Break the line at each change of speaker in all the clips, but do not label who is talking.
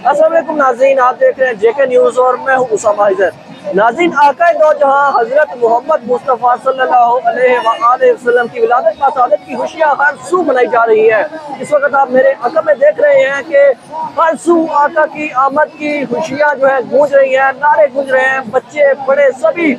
अस्सलाम वालेकुम नाज़रीन, आप देख रहे हैं जेके न्यूज़ और मैं हूँ उसामा हैदर। नाज़रीन, आक़ाए दो जहां हज़रत मोहम्मद मुस्तफ़ा सल्लल्लाहु अलैहि वसल्लम की विलादत का सादत की खुशियाँ हर सू मनाई जा रही है। इस वक्त आप मेरे अक़ब में देख रहे हैं कि हर सू आका की आमद की खुशियाँ जो है गूंज रही हैं, नारे गूंज रहे हैं, बच्चे बड़े सभी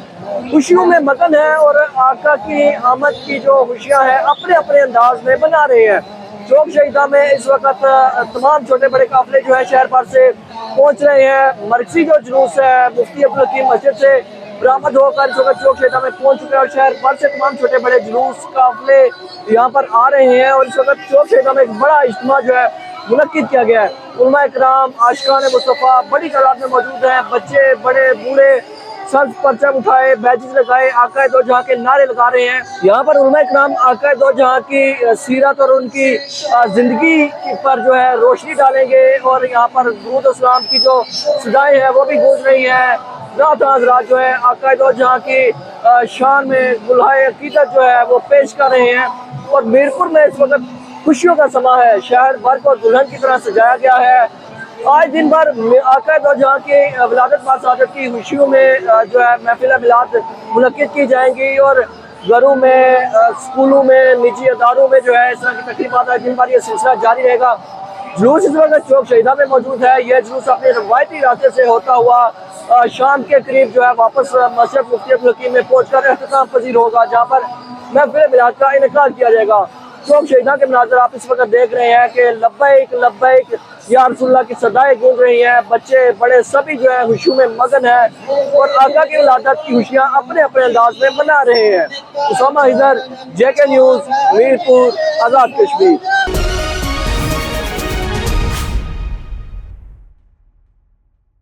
खुशियों में मगन हैं और आका की आमद की जो खुशियाँ हैं अपने अपने अंदाज में बना रहे हैं। चौक शहीदा में इस वक्त तमाम छोटे बड़े काफिले जो है शहर भर से पहुंच रहे हैं। मरकजी जो जुलूस है मुफ्ती अब्दुल हकीम मस्जिद से बरामद होकर इस वक्त चौक शहीदा में पहुंच चुके हैं और शहर भर से तमाम छोटे बड़े जुलूस काफिले यहाँ पर आ रहे हैं और इस वक्त चौक शहीदा में एक बड़ा इज्तिमा जो है मुनक्किद किया गया है। उलमा इकराम, आशिकान मुस्तफ़ा बड़ी तादाद में मौजूद हैं। बच्चे बड़े बूढ़े सर परचम उठाए, बैजेस लगाए, आक़ाए दो जहां के नारे लगा रहे हैं। यहाँ पर उलमा इकराम आक़ाए दो जहां की सीरत और उनकी जिंदगी पर जो है रोशनी डालेंगे और यहाँ पर दुरूद इस्लाम की जो सदाएं हैं वो भी गूंज रही हैं। रात हज़रात जो है आक़ाए दो जहां की शान में गुलहाए अकीदत जो है वो पेश कर रहे हैं और मीरपुर में इस वक्त खुशियों का समा है। शहर भर को दुल्हन की तरह सजाया गया है। आज दिन भर आक़ाए दो जहां की विलादत बासादत की खुशियों में जो है महफिल मिलाद मुनक्किद की जाएंगी और घरों में, स्कूलों में, निजी अदारों में जो है इस तरह की तकरीबात है। दिन भर ये सिलसिला जारी रहेगा। जुलूस इस वक्त चौक शहीदा में मौजूद है। यह जुलूस अपने रवायती रास्ते से होता हुआ शाम के करीब जो है वापस मस्जिद मुफ्ती अब्दुल हकीम में पहुँच कर एहतसाम पजीर होगा, जहाँ पर महफिल मिलाद का इनेकाद किया जाएगा। चौक शहीदा के मनाज़र आप इस वक्त देख रहे हैं कि लब्बैक लब्बैक या रसूलुल्लाह की सदाएं गूंज रही हैं। बच्चे बड़े सभी जो है खुशियों में मगन हैं और आका की विलादत की खुशियाँ अपने अपने अंदाज में मना रहे हैं। उसामा हैदर, जेके न्यूज़, मीरपुर, आज़ाद कश्मीर।